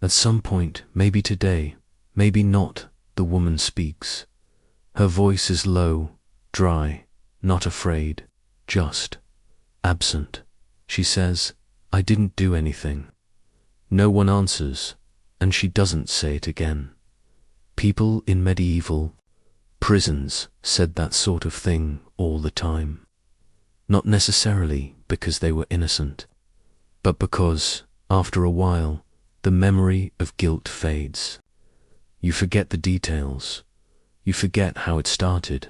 At some point, maybe today, maybe not, the woman speaks. Her voice is low, dry, not afraid, just absent. She says, "I didn't do anything." No one answers, and she doesn't say it again. People in medieval prisons said that sort of thing all the time. Not necessarily because they were innocent, but because After a while, the memory of guilt fades. You forget the details. You forget how it started.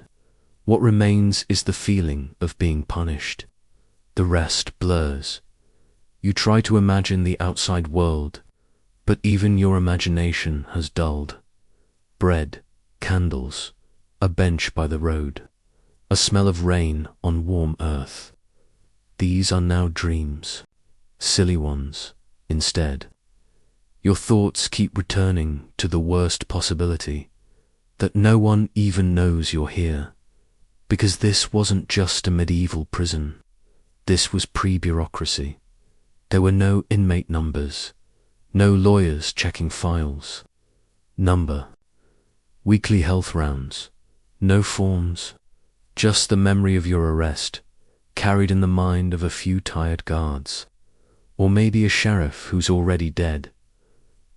What remains is the feeling of being punished. The rest blurs. You try to imagine the outside world, but even your imagination has dulled. Bread, candles, a bench by the road, a smell of rain on warm earth. These are now dreams, silly ones, instead. Your thoughts keep returning to the worst possibility, that no one even knows you're here, because this wasn't just a medieval prison. This was pre-bureaucracy. There were no inmate numbers, no lawyers checking files. Number. Weekly health rounds. No forms. Just the memory of your arrest, carried in the mind of a few tired guards. Or maybe a sheriff who's already dead.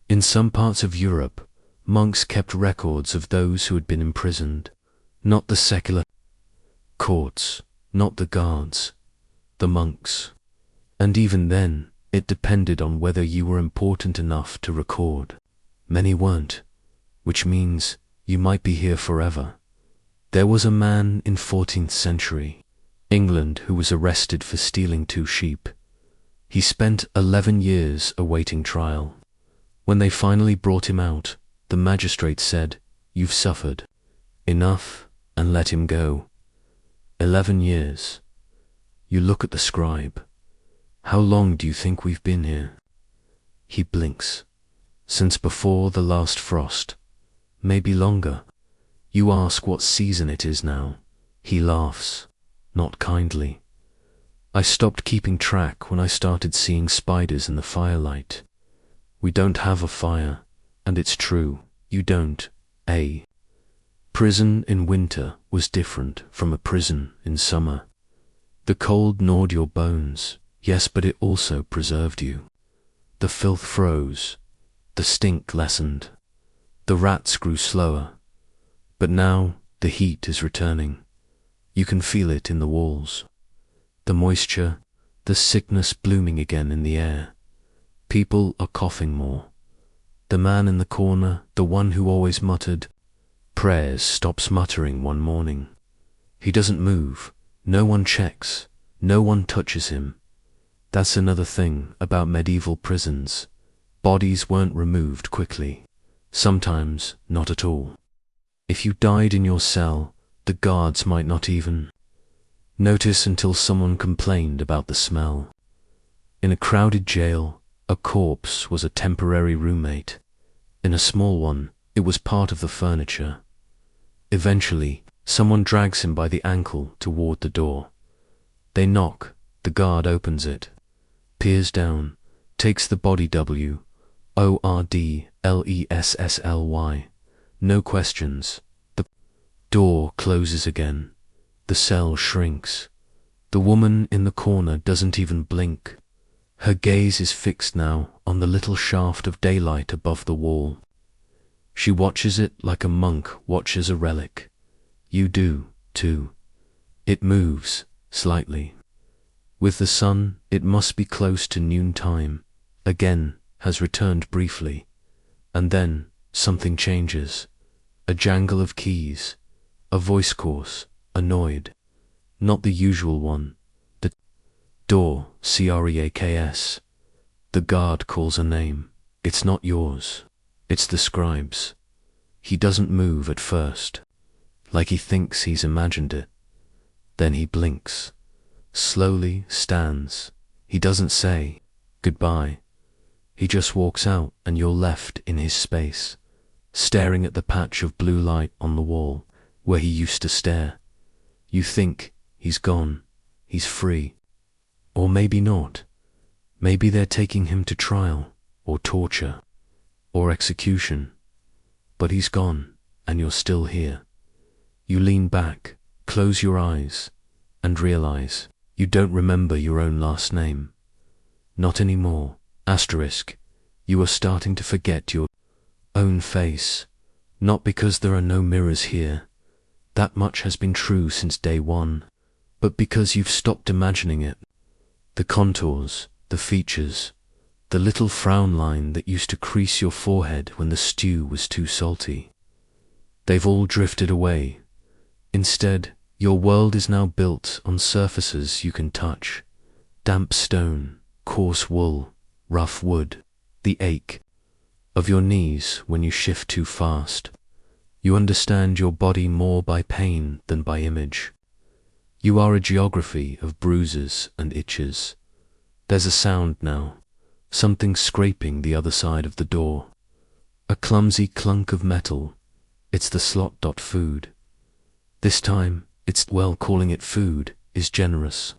In some parts of Europe, monks kept records of those who had been imprisoned. Not the secular courts, not the guards, the monks. And even then, it depended on whether you were important enough to record. Many weren't, which means you might be here forever. There was a man in 14th century England who was arrested for stealing 2 sheep. He spent 11 years awaiting trial. When they finally brought him out, the magistrate said, "You've suffered enough," and let him go. 11 years. You look at the scribe. "How long do you think we've been here?" He blinks. "Since before the last frost. Maybe longer." You ask what season it is now. He laughs, not kindly. "I stopped keeping track when I started seeing spiders in the firelight." We don't have a fire, and it's true, you don't, eh? Prison in winter was different from a prison in summer. The cold gnawed your bones, yes, but it also preserved you. The filth froze, the stink lessened, the rats grew slower. But now the heat is returning. You can feel it in the walls. The moisture, the sickness blooming again in the air. People are coughing more. The man in the corner, the one who always muttered prayers, stops muttering one morning. He doesn't move. No one checks. No one touches him. That's another thing about medieval prisons. Bodies weren't removed quickly. Sometimes not at all. If you died in your cell, the guards might not even notice until someone complained about the smell. In a crowded jail, a corpse was a temporary roommate. In a small one, it was part of the furniture. Eventually, someone drags him by the ankle toward the door. They knock, the guard opens it, peers down, takes the body WORDLESSLY. No questions. The door closes again. The cell shrinks. The woman in the corner doesn't even blink. Her gaze is fixed now on the little shaft of daylight above the wall. She watches it like a monk watches a relic. You do, too. It moves, slightly. With the sun, it must be close to noontime. Again, has returned briefly. And then, something changes. A jangle of keys. A voice coarse, annoyed. Not the usual one. The door, CREAKS. The guard calls a name. It's not yours. It's the scribe's. He doesn't move at first, like he thinks he's imagined it. Then he blinks. Slowly stands. He doesn't say goodbye. He just walks out and you're left in his space, staring at the patch of blue light on the wall where he used to stare. You think he's gone, he's free. Or maybe not. Maybe they're taking him to trial, or torture, or execution. But he's gone, and you're still here. You lean back, close your eyes, and realize you don't remember your own last name. Not anymore. Asterisk. You are starting to forget your own face. Not because there are no mirrors here. That much has been true since day one. But because you've stopped imagining it. The contours, the features, the little frown line that used to crease your forehead when the stew was too salty. They've all drifted away. Instead, your world is now built on surfaces you can touch. Damp stone, coarse wool, rough wood, the ache of your knees when you shift too fast. You understand your body more by pain than by image. You are a geography of bruises and itches. There's a sound now, something scraping the other side of the door. A clumsy clunk of metal. It's the slot. Food. This time, calling it food is generous.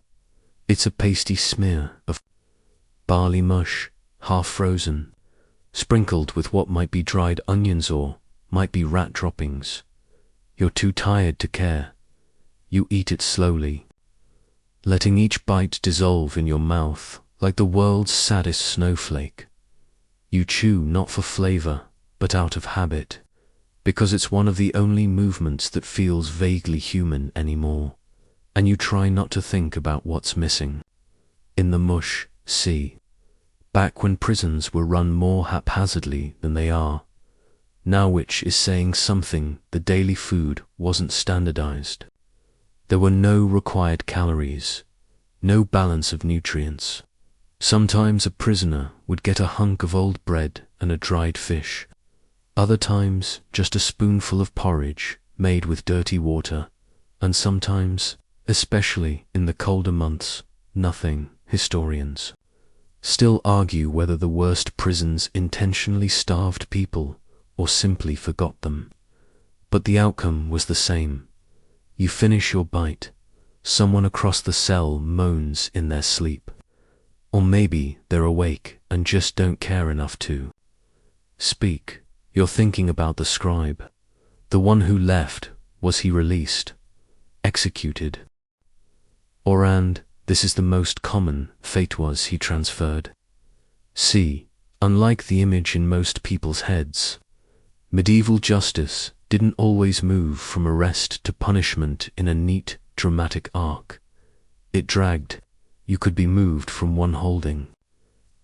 It's a pasty smear of barley mush, half frozen, sprinkled with what might be dried onions or might be rat droppings. You're too tired to care. You eat it slowly, letting each bite dissolve in your mouth like the world's saddest snowflake. You chew not for flavor, but out of habit, because it's one of the only movements that feels vaguely human anymore, and you try not to think about what's missing. In the mush, see, back when prisons were run more haphazardly than they are, now, which is saying something. The daily food wasn't standardized. There were no required calories, no balance of nutrients. Sometimes a prisoner would get a hunk of old bread and a dried fish. Other times, just a spoonful of porridge made with dirty water. And sometimes, especially in the colder months, nothing. Historians still argue whether the worst prisons intentionally starved people or simply forgot them. But the outcome was the same. You finish your bite, someone across the cell moans in their sleep. Or maybe they're awake and just don't care enough to speak. You're thinking about the scribe, the one who left. Was he released? Executed? Or, and this is the most common, fate was he transferred. See, unlike the image in most people's heads, medieval justice didn't always move from arrest to punishment in a neat, dramatic arc. It dragged. You could be moved from one holding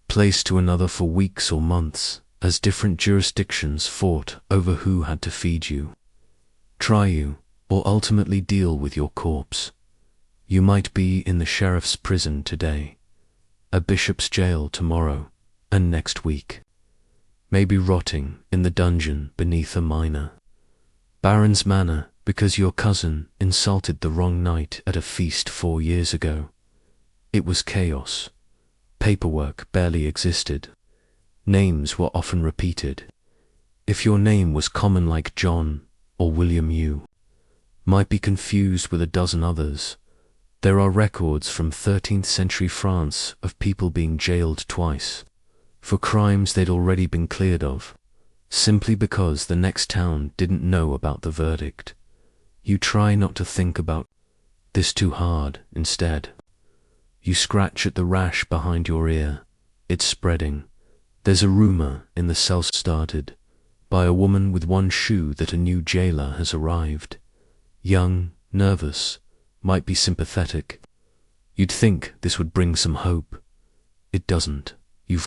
place to another for weeks or months, as different jurisdictions fought over who had to feed you, try you, or ultimately deal with your corpse. You might be in the sheriff's prison today, a bishop's jail tomorrow, and next week, maybe rotting in the dungeon beneath a minor baron's manor because your cousin insulted the wrong knight at a feast 4 years ago. It was chaos. Paperwork barely existed. Names were often repeated. If your name was common like John or William, you might be confused with a dozen others. There are records from 13th century France of people being jailed twice for crimes they'd already been cleared of, simply because the next town didn't know about the verdict. You try not to think about this too hard. Instead, you scratch at the rash behind your ear. It's spreading. There's a rumor in the cell started by a woman with one shoe that a new jailer has arrived. Young, nervous, might be sympathetic. You'd think this would bring some hope. It doesn't. You've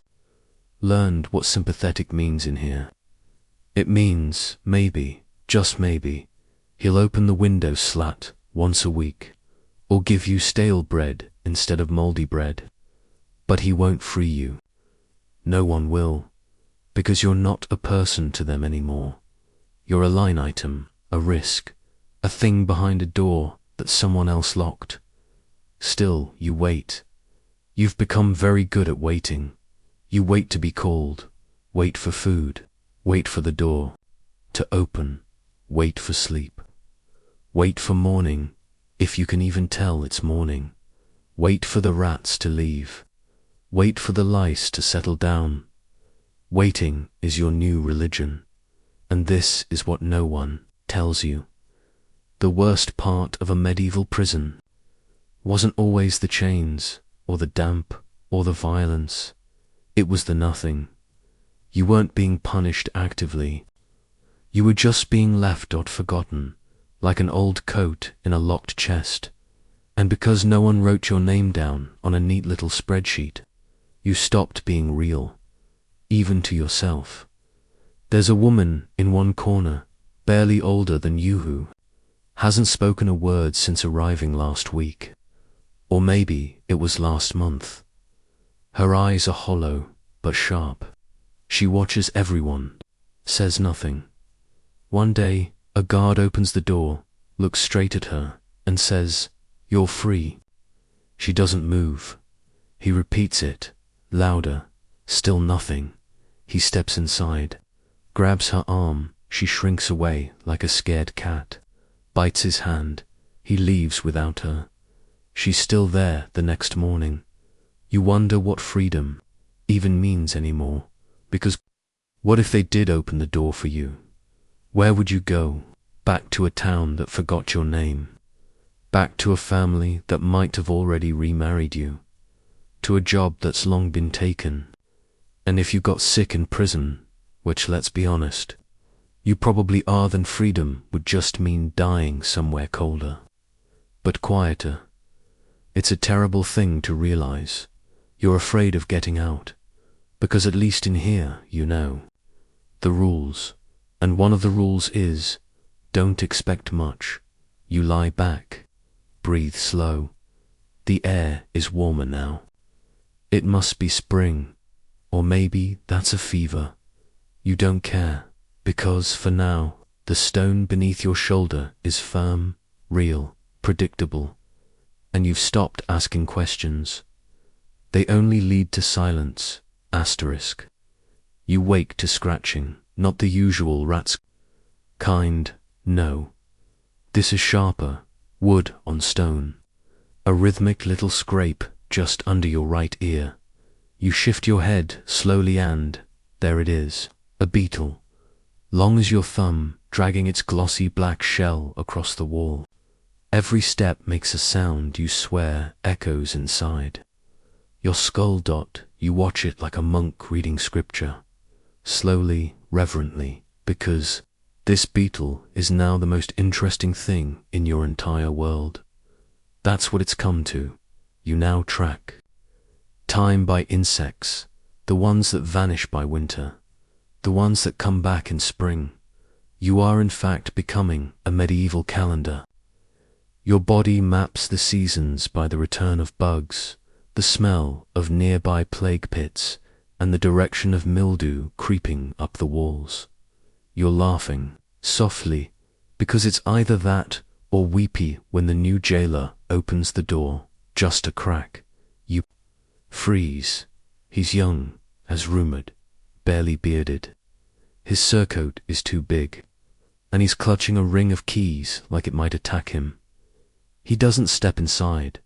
learned what sympathetic means in here. It means, maybe, just maybe, he'll open the window slat once a week, or give you stale bread instead of moldy bread. But he won't free you. No one will, because you're not a person to them anymore. You're a line item, a risk, a thing behind a door that someone else locked. Still, you wait. You've become very good at waiting. You wait to be called, wait for food, wait for the door to open, wait for sleep, wait for morning, if you can even tell it's morning, wait for the rats to leave, wait for the lice to settle down. Waiting is your new religion, and this is what no one tells you. The worst part of a medieval prison wasn't always the chains, or the damp, or the violence. It was the nothing. You weren't being punished actively. You were just being left forgotten, like an old coat in a locked chest. And because no one wrote your name down on a neat little spreadsheet, You stopped being real, even to yourself. There's a woman in one corner, barely older than you, who hasn't spoken a word since arriving last week. Or maybe it was last month. Her eyes are hollow, but sharp. She watches everyone, says nothing. One day, a guard opens the door, looks straight at her, and says, "You're free." She doesn't move. He repeats it, louder, still nothing. He steps inside, grabs her arm. She shrinks away like a scared cat, bites his hand. He leaves without her. She's still there the next morning. You wonder what freedom even means anymore, because what if they did open the door for you? Where would you go? Back to a town that forgot your name? Back to a family that might have already remarried you? To a job that's long been taken? And if you got sick in prison, which, let's be honest, you probably are, then freedom would just mean dying somewhere colder, but quieter. It's a terrible thing to realize. You're afraid of getting out, because at least in here, you know the rules. And one of the rules is, don't expect much. You lie back, breathe slow. The air is warmer now. It must be spring, or maybe that's a fever. You don't care, because for now, the stone beneath your shoulder is firm, real, predictable, and you've stopped asking questions. They only lead to silence, asterisk. You wake to scratching, not the usual rat's kind, no. This is sharper, wood on stone. A rhythmic little scrape just under your right ear. You shift your head slowly and, there it is, a beetle, long as your thumb, dragging its glossy black shell across the wall. Every step makes a sound you swear echoes inside. Your skull dot, you watch it like a monk reading scripture, slowly, reverently, because this beetle is now the most interesting thing in your entire world. That's what it's come to. You now track time by insects, the ones that vanish by winter, the ones that come back in spring. You are in fact becoming a medieval calendar. Your body maps the seasons by the return of bugs, the smell of nearby plague pits, and the direction of mildew creeping up the walls. You're laughing, softly, because it's either that or weepy when the new jailer opens the door, just a crack. You freeze. He's young, as rumored, barely bearded. His surcoat is too big, and he's clutching a ring of keys like it might attack him. He doesn't step inside,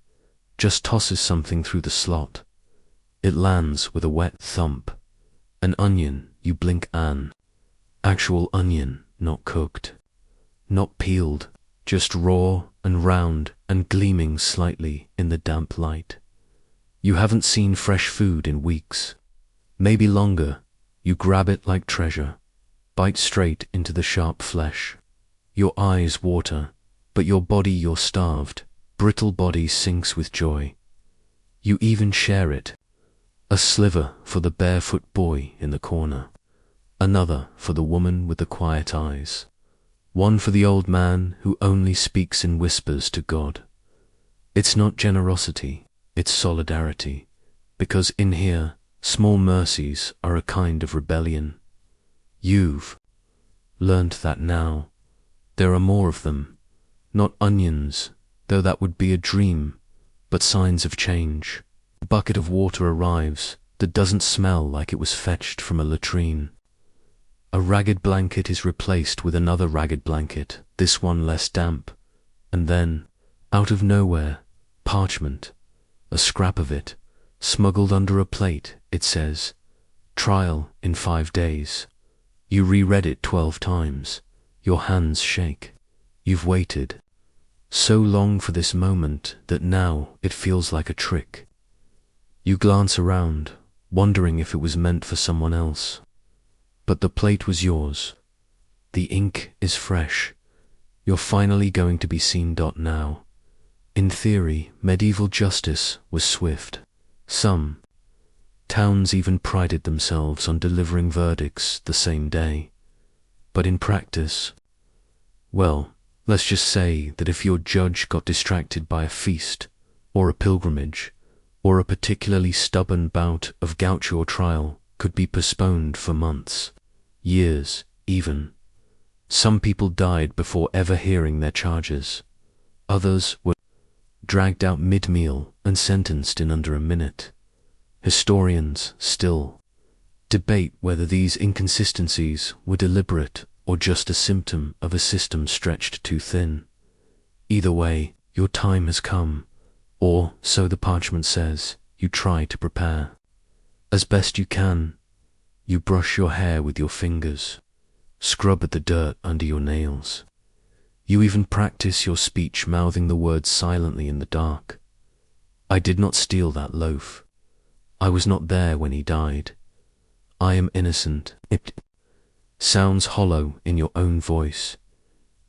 just tosses something through the slot. It lands with a wet thump. An onion, you blink an. Actual onion, not cooked, not peeled, just raw and round and gleaming slightly in the damp light. You haven't seen fresh food in weeks, maybe longer. You grab it like treasure, bite straight into the sharp flesh. Your eyes water, but you're starved. Brittle body sinks with joy. You even share it. A sliver for the barefoot boy in the corner, another for the woman with the quiet eyes, one for the old man who only speaks in whispers to God. It's not generosity, it's solidarity, because in here, small mercies are a kind of rebellion. You've learned that now. There are more of them, not onions, though that would be a dream, but signs of change. A bucket of water arrives that doesn't smell like it was fetched from a latrine. A ragged blanket is replaced with another ragged blanket, this one less damp. And then, out of nowhere, parchment, a scrap of it, smuggled under a plate. It says, "Trial in 5 days." You reread it 12 times. Your hands shake. You've waited so long for this moment that now it feels like a trick. You glance around, wondering if it was meant for someone else. But the plate was yours. The ink is fresh. You're finally going to be seen. Now. In theory, medieval justice was swift. Some Towns even prided themselves on delivering verdicts the same day. But in practice, well, let's just say that if your judge got distracted by a feast, or a pilgrimage, or a particularly stubborn bout of gout, your trial could be postponed for months, years even. Some people died before ever hearing their charges. Others were dragged out mid-meal and sentenced in under a minute. Historians still debate whether these inconsistencies were deliberate or just a symptom of a system stretched too thin. Either way, your time has come, or, so the parchment says, you try to prepare. As best you can, you brush your hair with your fingers, scrub at the dirt under your nails. You even practice your speech, mouthing the words silently in the dark. I did not steal that loaf. I was not there when he died. I am innocent. It sounds hollow in your own voice.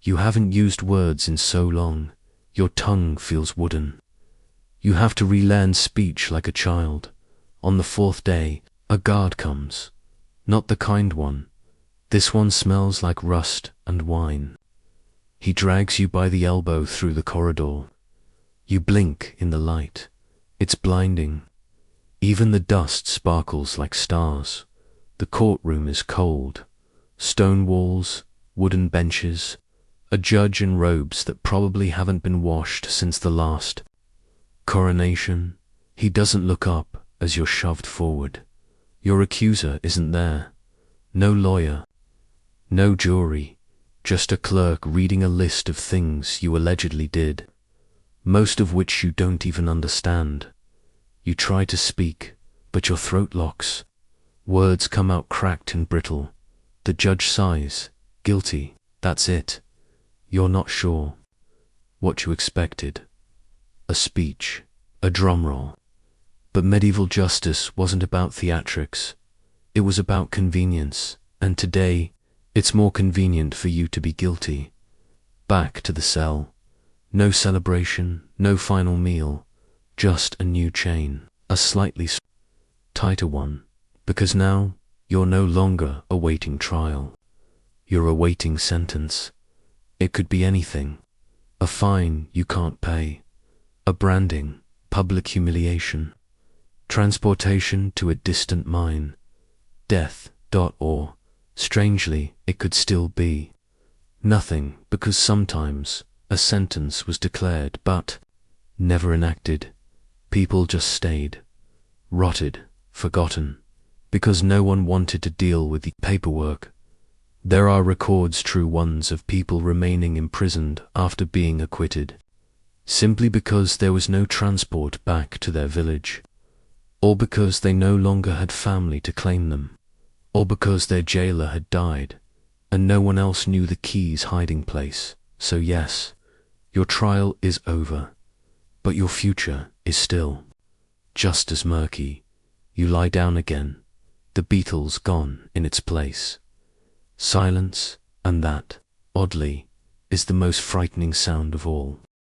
You haven't used words in so long. Your tongue feels wooden. You have to relearn speech like a child. On the fourth day, a guard comes. Not the kind one. This one smells like rust and wine. He drags you by the elbow through the corridor. You blink in the light. It's blinding. Even the dust sparkles like stars. The courtroom is cold. Stone walls, wooden benches, a judge in robes that probably haven't been washed since the last coronation. He doesn't look up as you're shoved forward. Your accuser isn't there. No lawyer. No jury. Just a clerk reading a list of things you allegedly did, most of which you don't even understand. You try to speak, but your throat locks. Words come out cracked and brittle. The judge sighs. Guilty. That's it. You're not sure what you expected. A speech, a drum roll. But medieval justice wasn't about theatrics. It was about convenience, and today, it's more convenient for you to be guilty. Back to the cell. No celebration, no final meal, just a new chain, a slightly tighter one, because now you're no longer awaiting trial. You're awaiting sentence. It could be anything. A fine you can't pay, a branding, public humiliation, transportation to a distant mine, death, or, strangely, it could still be nothing, because sometimes a sentence was declared but never enacted. People just stayed, rotted, forgotten, because no one wanted to deal with the paperwork. There are records, true ones, of people remaining imprisoned after being acquitted, simply because there was no transport back to their village, or because they no longer had family to claim them, or because their jailer had died, and no one else knew the key's hiding place. So yes, your trial is over, but your future is still just as murky. You lie down again, the Beatles gone in its place. Silence, and that, oddly, is the most frightening sound of all.